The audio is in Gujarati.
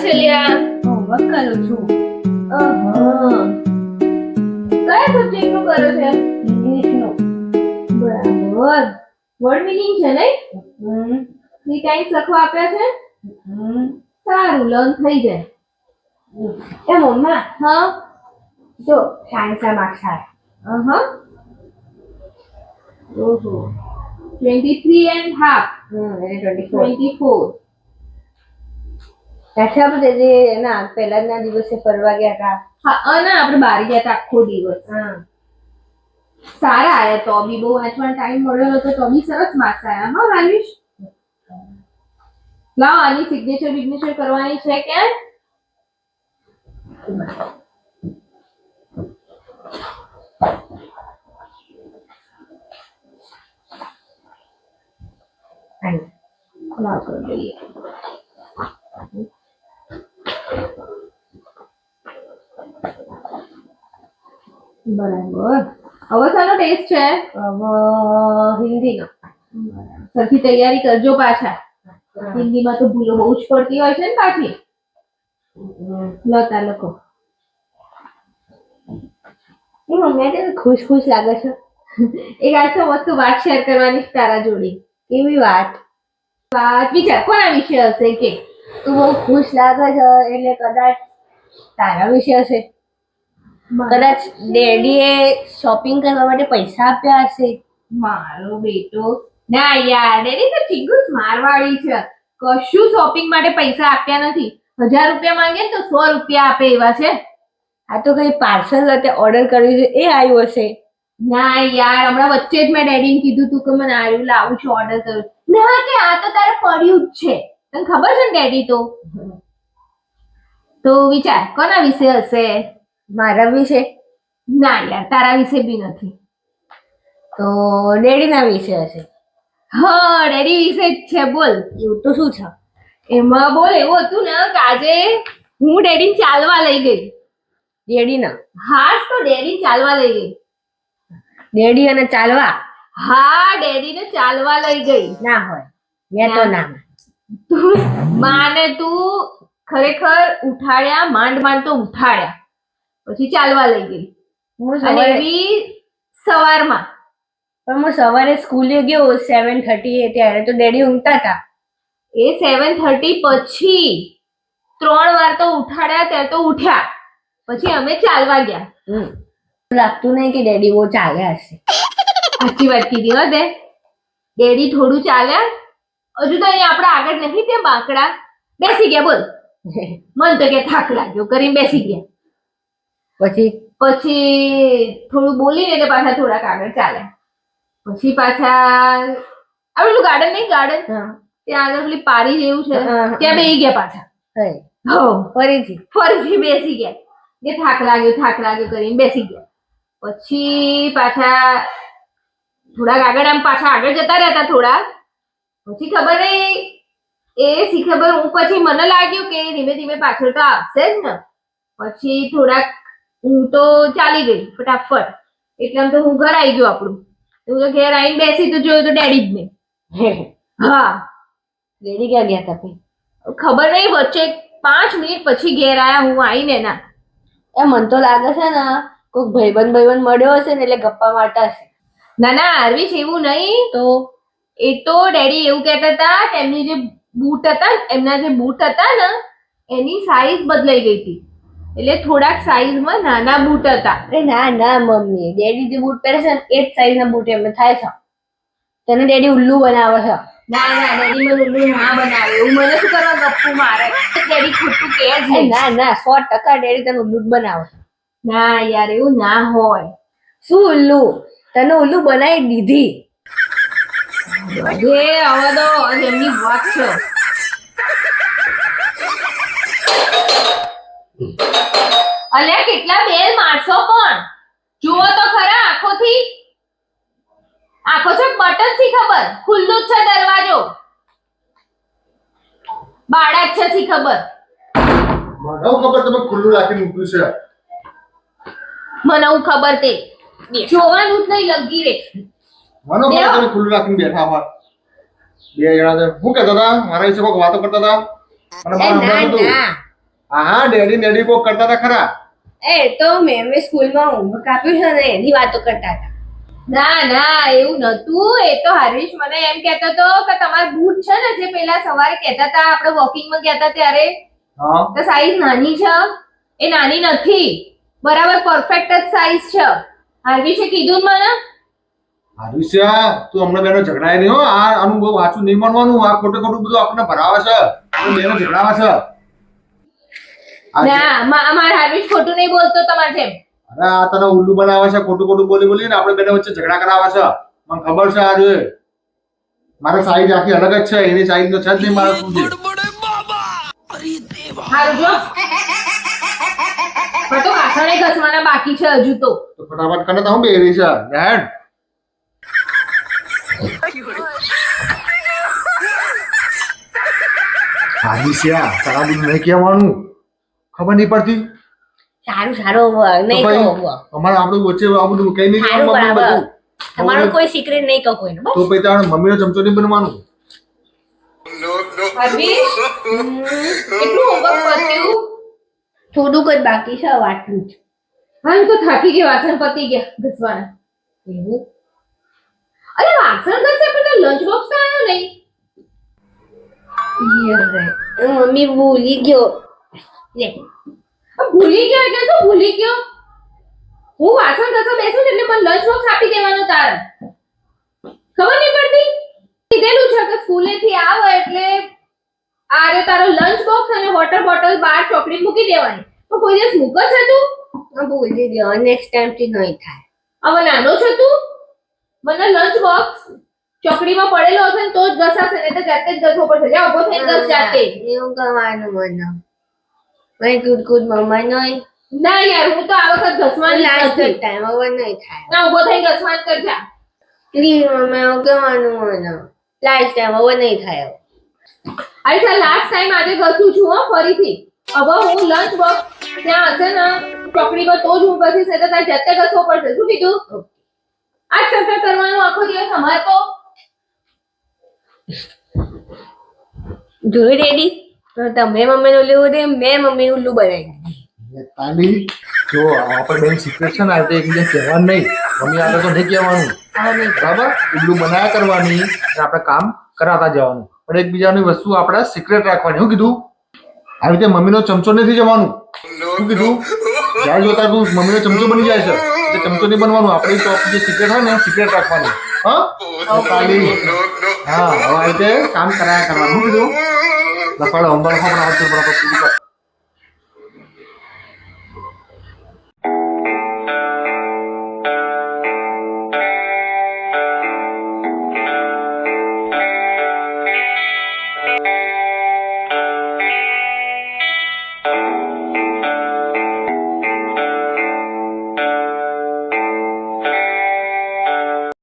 છે લ્યા? હોમવર્ક કરું છું. કયા સબ્જેક્ટ નું કરો છે? ઇંગ્લિશનું. બરાબર. વર્ડ મિનિંગ છે નહીં? થ્રી ટાઈમ્સ લખવા આપ્યા છે? સારું, લર્ન થઈ જાય. એ મમ્મા હા. જો સાયન્સના માર્ક્સ આવ્યા. ઓહો. 23 and half. એટલે 24. 24. પાછા આપણે જે એના પહેલાના દિવસે ફરવા ગયા હતા. હા, અને આપણે બહાર ગયા હતા આખો દિવસ. સારા આયા તો બી, બહુ વાંચવાનો ટાઈમ મળ્યો નતો તો બી સરસ માર્ક્સ આયા. હા રાનિશ, લાવ આની સિગ્નેચર કરવાની છે કે? લાવ કરી દઈએ. બરાબર. હવે શાનો ટેસ્ટ છે? હવે હિન્દીનો. સરખી તૈયારી કરજો પાછા. હિન્દીમાં તો ભૂલો બહુ જ પડતી હોય છે ને પાછી. લતા લખો. એ મમ્મી આજે ખુશ ખુશ લાગે છે. એક આજ તો વસ્તુ વાત શેર કરવાની છે તારા જોડે. કેવી વાત? વાત વિચાર કોના વિશે હશે કે? તું બહુ ખુશ લાગે છે એટલે કદાચ તારા વિશે હશે. કદાચ ડેડીએ શોપિંગ કરવા માટે પૈસા આપ્યા હશે. મારો બેટો ના યાર, ડેડી તો ચીગુસ મારવાડી છે. કશું શોપિંગ માટે પૈસા આપ્યા નથી. 1000 રૂપિયા માંગે ને તો 100 રૂપિયા આપે એવા છે. આ તો કઈ પાર્સલ hatte ઓર્ડર કર્યું છે એ આવ્યું હશે. ના યાર, હમણાં વચ્ચે જ મેં ડેડીને કીધું તું કે મને આવ્યું લાવું છું, ઓર્ડર કર્યું. ના કે આ તો તારે પડ્યું જ છે. તને ખબર છે ને ડેડી તો વિચાર કોના વિશે હશે? મારા વિશે? ના યાર, તારા વિશે બી નથી. તો ડેડીના વિશે હશે. હા, ડેડી વિશે જ છે. બોલ. એવું તો શું છે? એમાં બોલ એવું હતું ને કે આજે હું ડેડીને ચાલવા લઈ ગઈ. ડેડીના? હા, તો ડેડી ચાલવા લઈ ગઈ. ડેડી અને ચાલવા? હા, ડેડીને ચાલવા લઈ ગઈ. ના હોય, મેં તો ના. માને તું ખરેખર ઉઠાડ્યા, માંડ માંડ તો ઉઠાડ્યા, પછી ચાલવા લઈ ગઈ. અને એવી સવારમાં. પણ હું સવારે સ્કૂલે ગયો 7:30 ત્યારે તો ડેડી ઊંઘતા હતા. એ 7:30 પછી 3 વાર તો ઉઠાડ્યા, ત્યારે તો ઉઠ્યા. પછી અમે ચાલવા ગયા. લાગતું નહીં કે ડેડી બહુ ચાલ્યા હશે. સાચી વાત કીધી હો તે. ડેડી થોડું ચાલ્યા. હજુ તો અહીંયા આપણા આગળ નહીં તે બાંકડા બેસી ગયા. બોલ. મન તો કે થાક લાગ્યો કરીને બેસી ગયા. પછી થોડું બોલીને એટલે પાછા થોડાક આગળ ચાલ્યા. પછી પાછા પેલું ગાર્ડન નહીં, ગાર્ડન ત્યાં આગળ પેલી પારી જેવું છે ત્યાં બેસી ગયા પાછા. ફરીથી બેસી ગયા કે થાક લાગ્યો કરીને બેસી ગયા. પછી પાછા થોડાક આગળ આમ પાછા આગળ જતા રહેતા થોડા. પછી ખબર નહીં એ સી ખબર હું પછી મને લાગ્યું કે ધીમે ધીમે પાછળ તો આવશે જ ને. પછી થોડાક હું તો ચાલી ગઈ ફટાફટ. એટલે આમ તો હું ઘર આવી ગયું આપણું. હું તો ઘેર આવીને બેસી તો જોયું તો ડેડી જ નહીં. હા, ડેડી ક્યાં ગયા હતા? ખબર નહીં, વચ્ચે 5 મિનિટ પછી ઘેર આયા હું આવીને. ના એ મન તો લાગે છે ને કોઈક ભાઈબંધ મળ્યો હશે ને એટલે ગપ્પા મારતા હશે. ના આરવીશ, એવું નહીં. તો એ તો ડેડી એવું કહેતા હતા કે એમના જે બૂટ હતા ને એની સાઈઝ બદલાઈ ગઈ હતી. એટલે થોડાક સાઈઝમાં નાના બૂટ હતા. અરે ના મમ્મી, ડેડી જે બૂટ પહેરે છે ને એ જ સાઈઝના બૂટ એમને થાય છે. તને ડેડી ઉલ્લુ બનાવે છે. ના ડેડી મને ઉલ્લુ ના બનાવે. એવું મને શું કરવા ગપ્પુ મારે? ડેડી ખોટું કહે છે. ના 100% ડેડી તને ઉલ્લુ જ બનાવે. ના યાર, એવું ના હોય. શું ઉલ્લુ? તને ઉલ્લુ બનાવી દીધી. હવે તો એમની વાત છે. અલ્યા કેટલા બેલ મારશો પણ? જુઓ તો ખરા આંખોથી. આંખો છે બટન સી ખબર? ખુલ્લું જ છે દરવાજો. બાળક છે સી ખબર? મને ખબર તમે ખુલ્લું રાખીને મૂક્યું છે. મને હું ખબર તે જોવાનું જ નહીં લગી રે. મને ખબર તમે ખુલ્લું રાખીને બેઠા હોય. બે જણા શું કહેતા હતા? મારા વિશે કોઈ વાતો કરતા હતા અને મારા હમણાં બધું હા ડેડી ડેડી કોક કરતા હતા ખરા. એ તો મેં સ્કૂલમાં હોમવર્ક આપ્યું છે ને એની વાતો કરતા હતા. ના ના એવું નતું. એ તો હરીશ મને એમ કહેતો હતો કે તમારા બૂટ છે ને જે પેલા સવારે કહેતા હતા આપણે વોકિંગમાં ગયા હતા ત્યારે હા તો સાઈઝ નાની છે. એ નાની નથી, બરાબર પરફેક્ટ જ સાઈઝ છે. હરવીશે કીધું ને મને. આદિશ્યા તું હમણાં બેનો ઝઘડાય નહીં હો. આ આનું બહુ વાંચું નહીં માનવાનું. આ ખોટું ખોટું બધું આપણને ભરાવે છે. બેનો ઝઘડાવે છે. ના મારા હરવીશ ખોટું નહીં બોલતો તમારે જેમ. અરે આ તને ઉલ્લુ બનાવે છે. ખોટું ખોટું બોલી બોલીને આપણે બેને વચ્ચે ઝઘડા કરાવે છે. મને ખબર છે આજે મારે સાઈઝ આખી અલગ જ છે. એની સાઈઝ તો છે જ નહીં મારે શું છે. હારું જો પણ તો વાસણે ઘસવાના બાકી છે હજુ તો. તો ફટાફટ કરે તો હું બેરી છે હેડ. આદિશ્યા તારા બી નહીં કહેવાનું. ખબર નહીં પડતી. સારું સારું નહીં તો કહો ભાઈ, અમારે આપણું વચ્ચે આ બધું કઈ નહીં સારું કરવાનું મમ્મી બરાબર. બધું. તમારું કોઈ સિક્રેટ નહીં કહો કોઈને બસ. તો પછી તારે મમ્મીનો ચમચો નહીં બનવાનું. હરવીશ કેટલું હોમવર્ક કર્યું? થોડુંક જ બાકી છે વાટલું જ. હા હું તો થાકી ગઈ. વાસણ પતી ગયા ઘસવાના. એવું અરે વાસણ ઘસે પણ લંચ બોક્સ તો આવ્યો નહીં. મમ્મી ભૂલી ગયો લે ભૂલી ગયો એટલે શું ભૂલી ગયો? હું વાસણ ઘસવા બેસું છું એટલે મને લંચ બોક્સ આપી દેવાનો તારે. ખબર નહીં પડતી? કીધેલું છે કે સ્કૂલેથી આવો એટલે આ રે તારો લંચ બોક્સ અને વોટર બોટલ બહાર ચોકડી મૂકી દેવાની. તો કોઈ દિવસ મૂકે છે તું? ભૂલી ગયો નેક્સ્ટ ટાઈમ થી નહીં થાય. હવે નાનો છે તું? મને લંચ બોક્સ ચોકડીમાં પડેલો હશે ને તો જ ઘસાશે, નહીં તો જાતે જ ઘસવો પડશે. જા ઊભો થઈને ઘસ જાતે. એવું કરવાનું મને મેં કુદ મમ્મા નહીં ના યાર હું તો આ વખત ઘસવાની જ લાસ્ટ નથી. ટાઈમ હવે નહીં થાય. ના ઊભો થઈને ઘસવાનું કર જા. પ્લીઝ મમ્મી એવું કરવાનું મને લાસ્ટ ટાઈમ હવે નહીં થાય. અરે ચાલ લાસ્ટ ટાઈમ આજે ઘસું છું હો ફરીથી. હવે હું લંચ બોક્સ ત્યાં હશે ને ચોકડીમાં તો જ હું ઘસીશ, નહીં તો તારે જાતે ઘસવો પડશે. શું કીધું? આ ચક્કર કરવાનો આખો દિવસ અમારે તો. જોઈ રેડી તો તમે મમ્મીનું ઉલ્લું દે મેં મમ્મી ઉલ્લું બનાવી દીધી. તાલી જો આપણે બેન સિક્રેટ છે ને આ તો એકબીજા કહેવાનું નહીં. મમ્મી આગળ તો નહીં કહેવાનું બરાબર. ઉલ્લુ બનાયા કરવાની અને આપણે કામ કરાતા જવાનું. પણ એકબીજાની વસ્તુ આપણે સિક્રેટ રાખવાની. શું કીધું? આવી રીતે મમ્મીનો ચમચો નથી જવાનું. શું કીધું? જ્યારે જોતા તું મમ્મીનો ચમચો બની જાય છે એટલે ચમચો નહીં બનવાનું. આપણે તો જે સિક્રેટ હોય ને સિક્રેટ રાખવાની. હા તાલી હા હવે આ રીતે કામ કરાયા કરવાનું. શું કીધું? લખવાડો હોમવર્ક પણ આવતું બરાબર પૂરું કર.